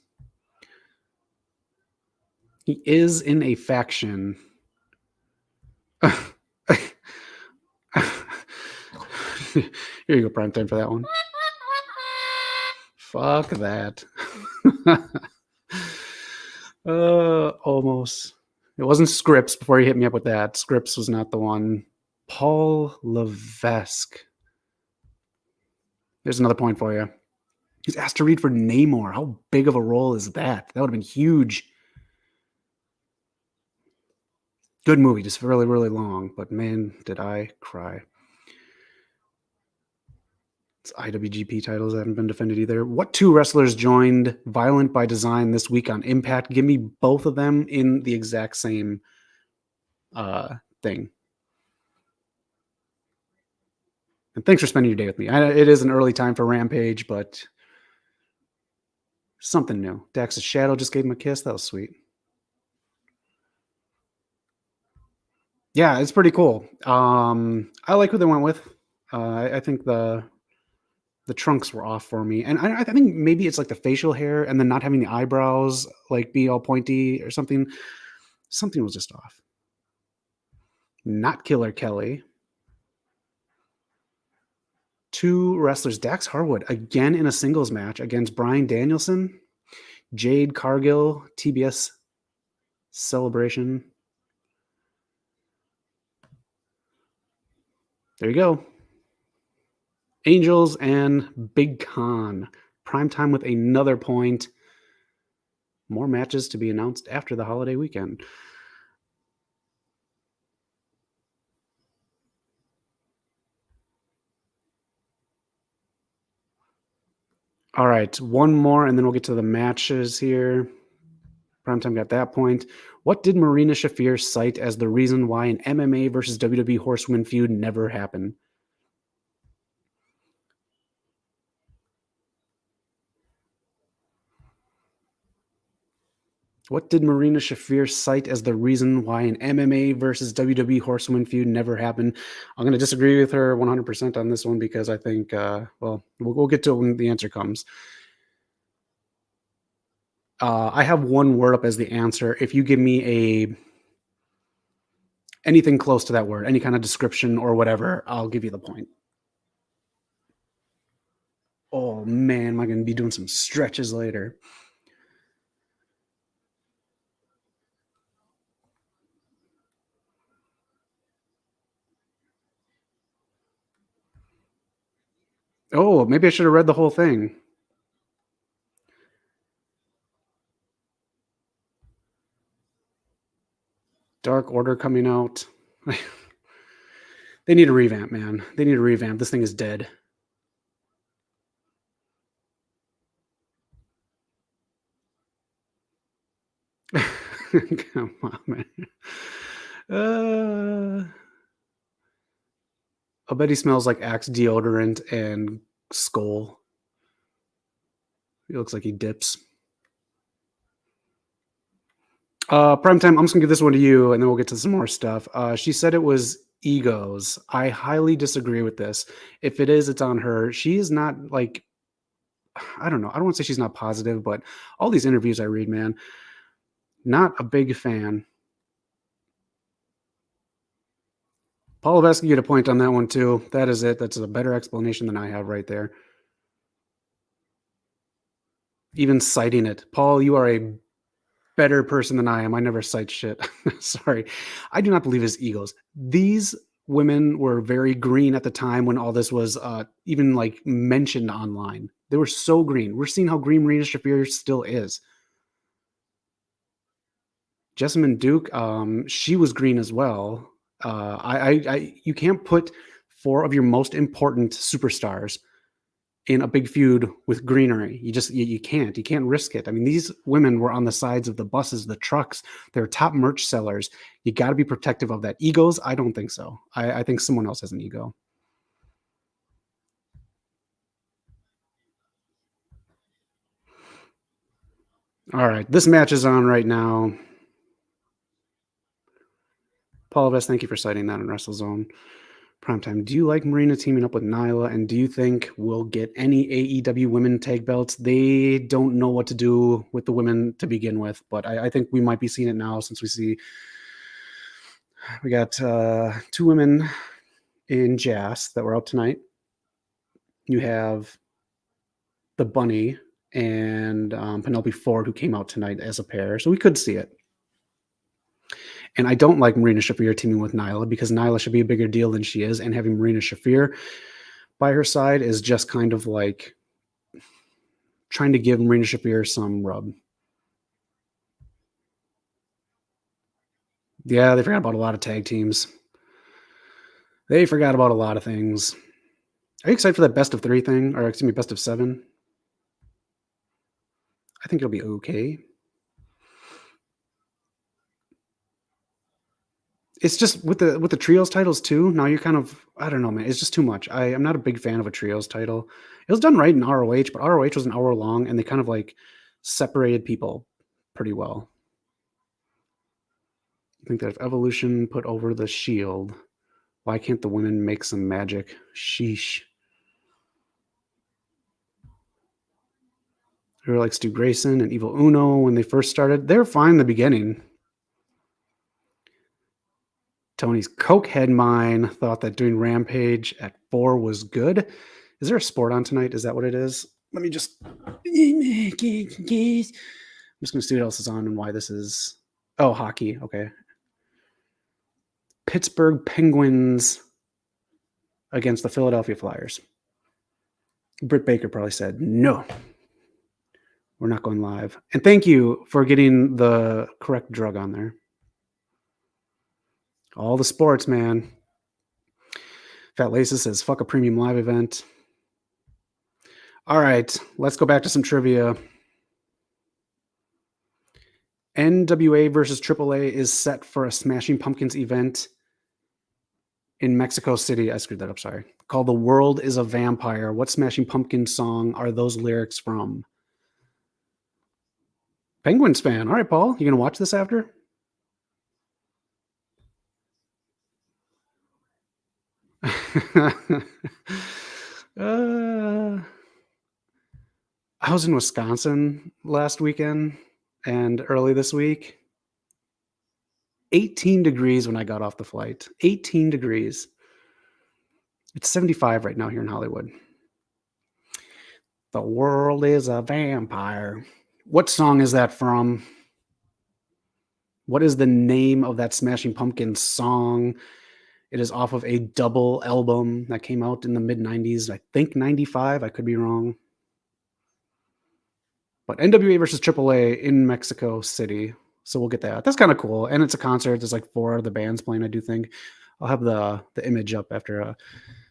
He is in a faction. Here you go, prime time for that one. Fuck that. Almost. It wasn't Scripps before you hit me up with that. Scripps was not the one. Paul Levesque. There's another point for you. He's asked to read for Namor. How big of a role is that? That would have been huge. Good movie, just really, really long. But man, did I cry. It's IWGP titles that haven't been defended either. What 2 wrestlers joined Violent by Design this week on Impact? Give me both of them in the exact same thing. And thanks for spending your day with me. It is an early time for Rampage, but something new. Dax's Shadow just gave him a kiss. That was sweet. Yeah, it's pretty cool. I like who they went with. I think the The trunks were off for me, and I think maybe it's like the facial hair and then not having the eyebrows like be all pointy or something. Something was just off. Not Killer Kelly. 2 wrestlers, Dax Harwood again in a singles match against Bryan Danielson, Jade Cargill, TBS Celebration. There you go. Angels and Big Con. Primetime with another point. More matches to be announced after the holiday weekend. All right, one more, and then we'll get to the matches here. Primetime got that point. What did Marina Shafir cite as the reason why an MMA versus WWE Horsewomen feud never happened? What did Marina Shafir cite as the reason why an MMA versus WWE Horsewomen feud never happened? I'm going to disagree with her 100% on this one because I think, we'll get to it when the answer comes. I have one word up as the answer. If you give me anything close to that word, any kind of description or whatever, I'll give you the point. Oh man, am I going to be doing some stretches later? Oh, maybe I should have read the whole thing. Dark Order coming out. They need a revamp, man. They need a revamp. This thing is dead. Come on, man. I bet he smells like Axe deodorant and Skull. He looks like he dips. Primetime, I'm just gonna give this one to you, and then we'll get to some more stuff. She said it was egos. I highly disagree with this. If it is, it's on her. She is not like, I don't know. I don't want to say she's not positive, but all these interviews I read, man, not a big fan. Paul Levesque, you get a point on that one too. That is it. That's a better explanation than I have right there. Even citing it. Paul, you are a better person than I am. I never cite shit. Sorry. I do not believe his egos. These women were very green at the time when all this was even like mentioned online. They were so green. We're seeing how green Marina Shafir still is. Jessamine Duke, she was green as well. You can't put 4 of your most important superstars in a big feud with greenery. You can't risk it. I mean, these women were on the sides of the buses, the trucks. They're top merch sellers. You got to be protective of that. Egos? I don't think so. I think someone else has an ego. All right, this match is on right now. Paul Vest, thank you for citing that in WrestleZone. Primetime, do you like Marina teaming up with Nyla, and do you think we'll get any AEW women tag belts? They don't know what to do with the women to begin with, but I think we might be seeing it now since we got 2 women in Jazz that were out tonight. You have the Bunny and Penelope Ford, who came out tonight as a pair, so we could see it. And I don't like Marina Shafir teaming with Nyla because Nyla should be a bigger deal than she is, and having Marina Shafir by her side is just kind of like trying to give Marina Shafir some rub. Yeah, they forgot about a lot of tag teams. They forgot about a lot of things. Are you excited for that best of 3 thing? Or excuse me, best of 7? I think it'll be okay. It's just with the trios titles too. Now you're kind of, I don't know, man. It's just too much. I'm not a big fan of a trios title. It was done right in ROH, but ROH was an hour long, and they kind of like separated people pretty well. I think that if Evolution put over the Shield, why can't the women make some magic? Sheesh. They were like Stu Grayson and Evil Uno when they first started. They were fine in the beginning. Tony's Cokehead Mine thought that doing Rampage at 4 was good. Is there a sport on tonight? Is that what it is? Let me just... I'm just going to see what else is on and why this is... Oh, hockey. Okay. Pittsburgh Penguins against the Philadelphia Flyers. Britt Baker probably said, no, we're not going live. And thank you for getting the correct drug on there. All the sports, man. Fat Laces says, fuck a premium live event. All right, let's go back to some trivia. NWA versus AAA is set for a Smashing Pumpkins event in Mexico City. I screwed that up, sorry. Called The World is a Vampire. What Smashing Pumpkins song are those lyrics from? Penguins fan. All right, Paul, you going to watch this after? I was in Wisconsin last weekend and early this week. 18 degrees when I got off the flight. 18 degrees. It's 75 right now here in Hollywood. The world is a vampire. What song is that from? What is the name of that Smashing Pumpkins song? It is off of a double album that came out in the mid-90s. I think 95. I could be wrong. But NWA versus AAA in Mexico City. So we'll get that. That's kind of cool. And it's a concert. There's like 4 of the bands playing, I do think. I'll have the image up after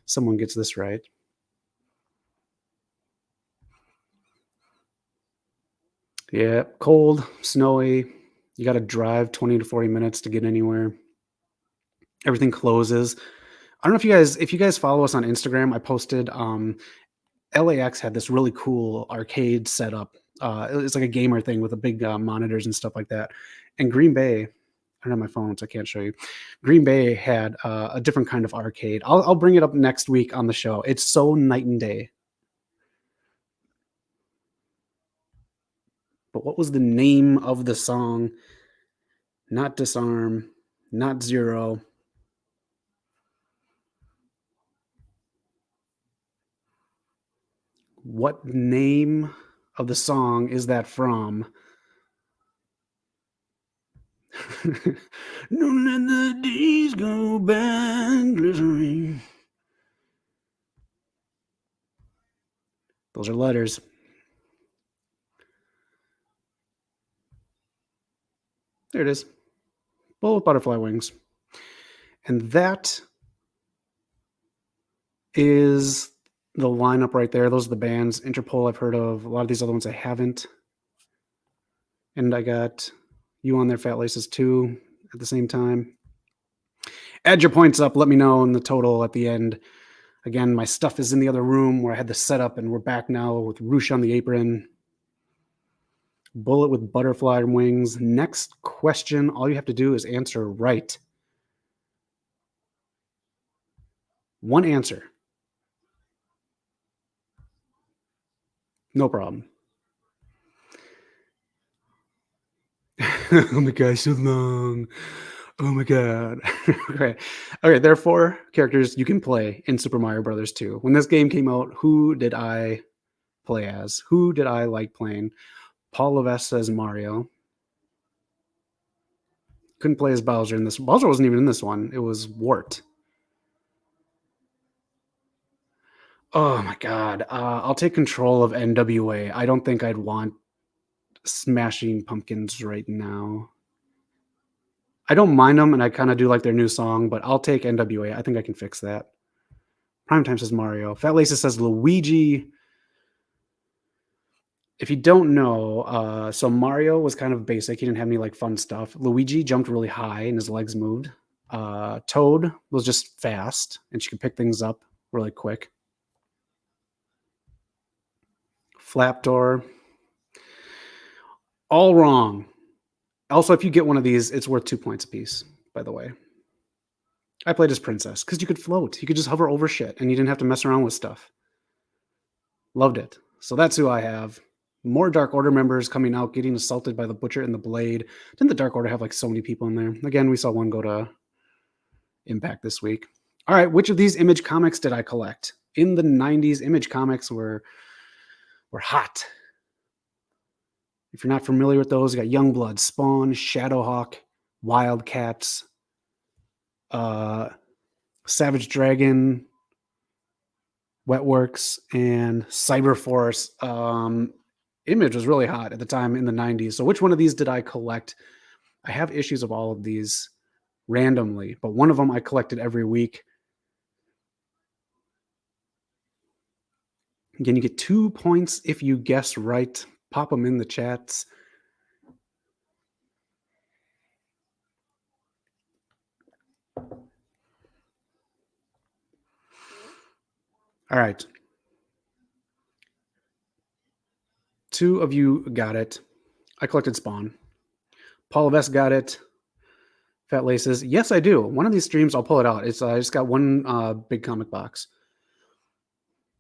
someone gets this right. Yeah, cold, snowy. You got to drive 20 to 40 minutes to get anywhere. Everything closes. I don't know if you guys follow us on Instagram. I posted LAX had this really cool arcade setup. It's like a gamer thing with a big monitors and stuff like that. And Green Bay, I don't have my phone, so I can't show you. Green Bay had a different kind of arcade. I'll bring it up next week on the show. It's so night and day. But what was the name of the song? Not Disarm, not Zero. What name of the song is that from? Don't let the days go by glittering. Those are letters. There it is. Bull with butterfly wings. And that is the lineup right there. Those are the bands. Interpol I've heard of. A lot of these other ones I haven't. And I got you on there, Fat Laces, too, at the same time. Add your points up. Let me know in the total at the end. Again, my stuff is in the other room where I had the setup, and we're back now with Roosh on the apron. Bullet with butterfly wings. Next question. All you have to do is answer right. One answer. No problem. Oh my gosh, so long. Oh my god. Okay. There are 4 characters you can play in Super Mario Brothers 2. When this game came out, who did I play as? Who did I like playing? Paul Levesque says Mario. Couldn't play as Bowser in this. Bowser wasn't even in this one. It was Wart. Oh my god. I'll take control of NWA. I don't think I'd want Smashing Pumpkins right now. I don't mind them, and I kind of do like their new song, but I'll take NWA. I think I can fix that. Primetime says Mario. Fat Laces says Luigi. If you don't know, so Mario was kind of basic. He didn't have any like fun stuff. Luigi jumped really high and his legs moved. Toad was just fast, and she could pick things up really quick. Flapdoor. All wrong. Also, if you get one of these, it's worth 2 points apiece, by the way. I played as Princess because you could float. You could just hover over shit and you didn't have to mess around with stuff. Loved it. So that's who I have. More Dark Order members coming out, getting assaulted by the Butcher and the Blade. Didn't the Dark Order have like so many people in there? Again, we saw one go to Impact this week. All right, which of these Image comics did I collect? In the 90s, Image comics were hot. If you're not familiar with those, you got Youngblood, Spawn, Shadowhawk, Wildcats, Savage Dragon, Wetworks, and Cyberforce. Image was really hot at the time in the 90s. So which one of these did I collect? I have issues of all of these randomly, but one of them I collected every week. Again, you get 2 points if you guess right. Pop them in the chats. All right. 2 of you got it. I collected Spawn. Paul Levesque got it. Fat Laces. Yes, I do. One of these streams, I'll pull it out. It's I just got one big comic box.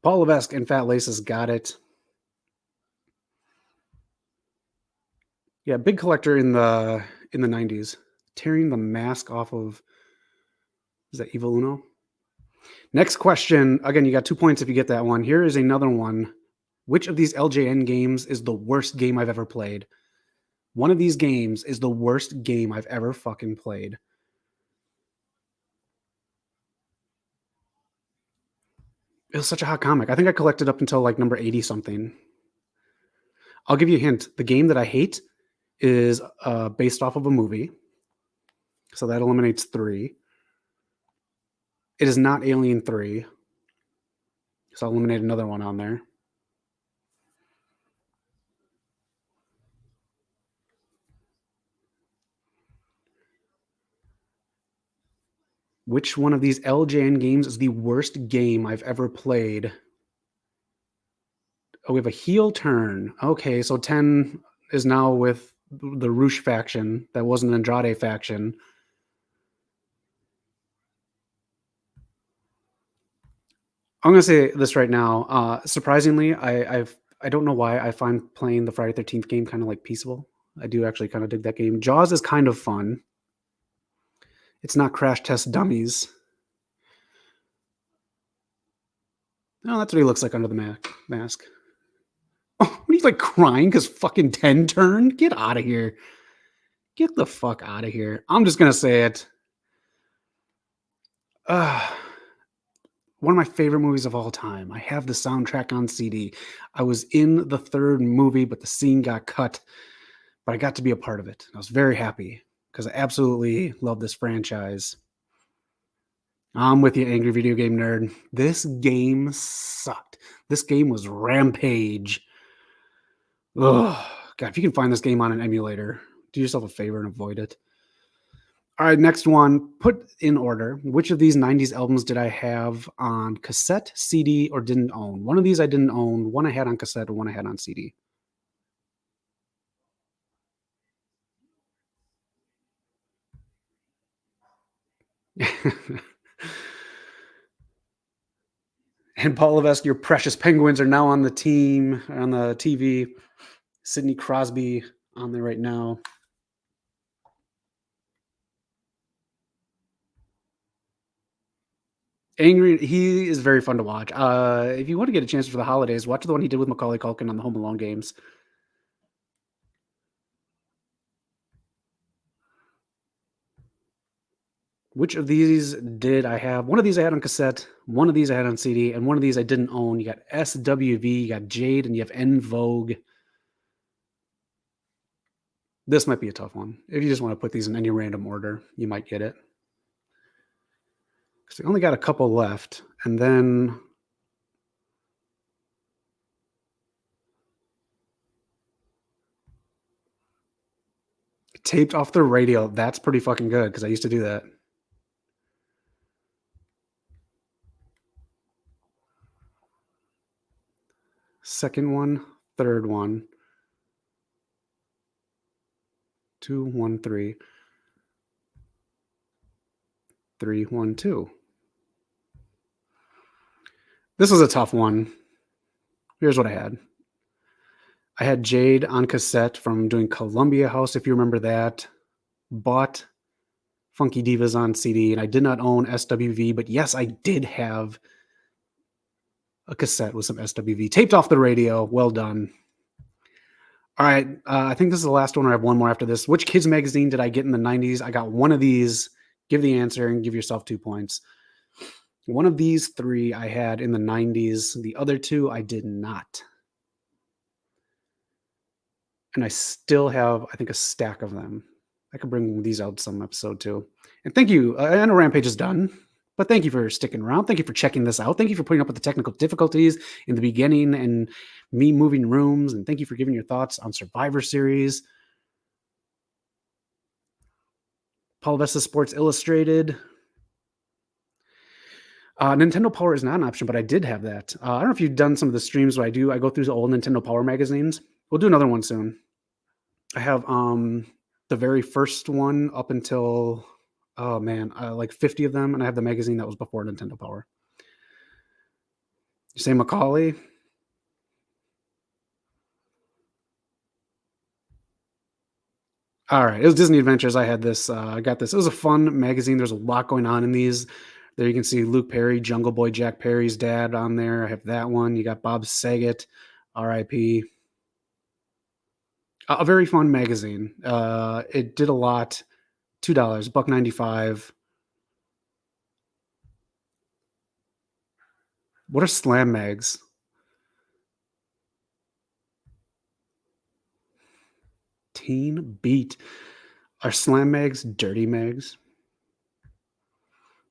Paul Levesque and Fat Laces got it. Yeah, big collector in the 90s. Tearing the mask off of, is that Evil Uno? Next question. Again, you got 2 points if you get that one. Here is another one. Which of these LJN games is the worst game I've ever played? One of these games is the worst game I've ever fucking played. It was such a hot comic. I think I collected up until like number 80 something. I'll give you a hint. The game that I hate is based off of a movie. So that eliminates 3. It is not Alien 3. So I'll eliminate another one on there. Which one of these LJN games is the worst game I've ever played? Oh, we have a heel turn. Okay, so 10 is now with the Roosh faction. That wasn't an Andrade faction. I'm going to say this right now. Surprisingly, I don't know why I find playing the Friday 13th game kind of like peaceable. I do actually kind of dig that game. Jaws is kind of fun. It's not Crash Test Dummies. No, that's what he looks like under the mask. Oh, what are you like crying because fucking 10 turned? Get out of here. Get the fuck out of here. I'm just going to say it. One of my favorite movies of all time. I have the soundtrack on CD. I was in the 3rd movie, but the scene got cut. But I got to be a part of it. I was very happy because I absolutely love this franchise. I'm with you, angry video game nerd. This game sucked. This game was Rampage. Ugh. God, if you can find this game on an emulator, do yourself a favor and avoid it. All right, next one. Put in order. Which of these 90s albums did I have on cassette, CD, or didn't own? One of these I didn't own. One I had on cassette and one I had on CD. And Paul Levesque, your precious Penguins are now on the team, on the TV. Sidney Crosby on there right now. Angry, he is very fun to watch. If you want to get a chance for the holidays, watch the one he did with Macaulay Culkin on the Home Alone games. Which of these did I have? One of these I had on cassette, one of these I had on CD, and one of these I didn't own. You got SWV, you got Jade, and you have En Vogue. This might be a tough one. If you just want to put these in any random order, you might get it. Because we only got a couple left. And then Taped Off the Radio. That's pretty fucking good because I used to do that. Second one, third one. 2, 1, 3. 3, 1, 2. This was a tough one. Here's what I had. I had Jade on cassette from doing Columbia House, if you remember that. Bought Funky Divas on CD, and I did not own SWV, but yes, I did have a cassette with some SWV taped off the radio. Well done. All right, I think this is the last one, or I have one more after this. Which kids magazine did I get in the 90s? I got one of these. Give the answer and give yourself 2 points. One of these 3 I had in the 90s. The other 2 I did not. And I still have, I think, a stack of them. I could bring these out some episode too. And thank you. I know Rampage is done, but thank you for sticking around. Thank you for checking this out. Thank you for putting up with the technical difficulties in the beginning and me moving rooms. And thank you for giving your thoughts on Survivor Series. Paul Vesta Sports Illustrated. Nintendo Power is not an option, but I did have that. I don't know if you've done some of the streams where I go through the old Nintendo Power magazines. We'll do another one soon. I have the very first one up until, like 50 of them, and I have the magazine that was before Nintendo Power. You say Macaulay? All right, it was Disney Adventures. I had this. I got this. It was a fun magazine. There's a lot going on in these. There you can see Luke Perry, Jungle Boy Jack Perry's dad on there. I have that one. You got Bob Saget, R.I.P. A very fun magazine. It did a lot. $2, $1.95. What are slam mags? Teen Beat. Are slam mags dirty mags?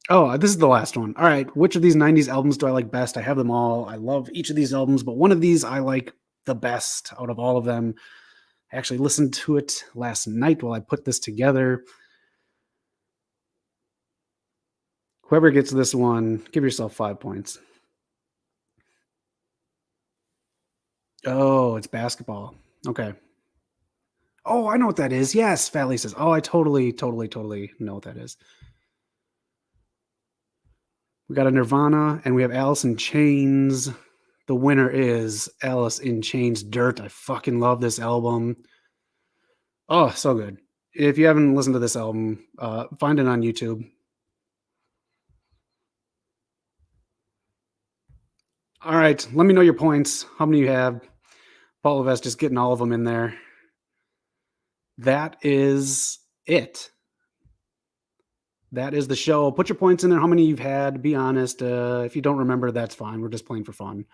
Oh, this is the last one. All right. Which of these 90s albums do I like best? I have them all. I love each of these albums, but one of these I like the best out of all of them. I actually listened to it last night while I put this together. Whoever gets this one, give yourself 5 points. Oh, it's basketball. Okay. Oh, I know what that is. Yes, Fat Lisa's. Oh, I totally know what that is. We got a Nirvana, and we have Alice in Chains. The winner is Alice in Chains Dirt. I fucking love this album. Oh, so good. If you haven't listened to this album, find it on YouTube. All right, let me know your points. How many you have? Paul Levesque just getting all of them in there. That is it. That is the show. Put your points in there. How many you've had? Be honest. If you don't remember, that's fine. We're just playing for fun.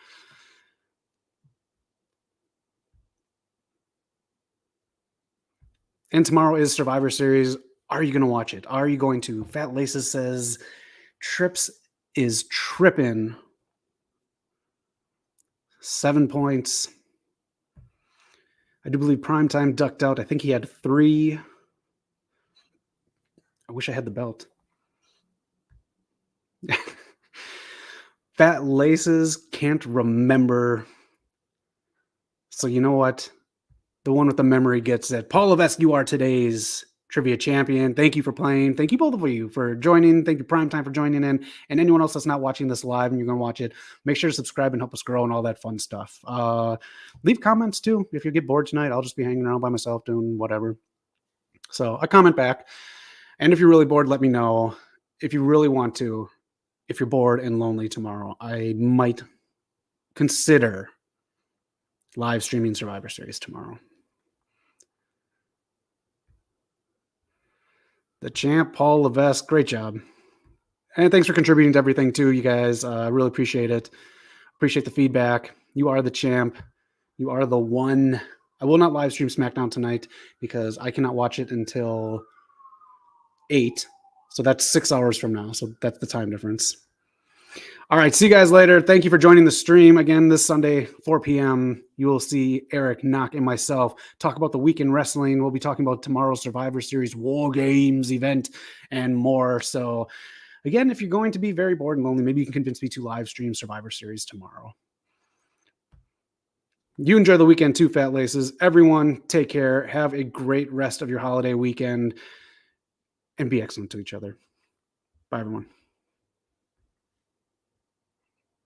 And tomorrow is Survivor Series. Are you going to watch it? Are you going to? Fat Laces says Trips is tripping. 7 points. I do believe Primetime ducked out. I think he had 3. I wish I had the belt. Fat Laces can't remember. So you know what? The one with the memory gets it. Paul Levesque, you are today's trivia champion. Thank you for playing. Thank you both of you for joining. Thank you Primetime for joining in. And anyone else that's not watching this live and you're going to watch it, make sure to subscribe and help us grow and all that fun stuff. Leave comments too. If you get bored tonight, I'll just be hanging around by myself doing whatever. So I comment back. And if you're really bored, let me know. If you really want to, if you're bored and lonely tomorrow, I might consider live streaming Survivor Series tomorrow. The champ, Paul Levesque, great job. And thanks for contributing to everything too, you guys. I really appreciate it. Appreciate the feedback. You are the champ. You are the one. I will not live stream SmackDown tonight because I cannot watch it until 8. So that's 6 hours from now. So that's the time difference. All right. See you guys later. Thank you for joining the stream. Again, this Sunday, 4 p.m., you will see Eric, Knock, and myself talk about the week in wrestling. We'll be talking about tomorrow's Survivor Series War Games event and more. So again, if you're going to be very bored and lonely, maybe you can convince me to live stream Survivor Series tomorrow. You enjoy the weekend too, Fat Laces. Everyone, take care. Have a great rest of your holiday weekend and be excellent to each other. Bye, everyone.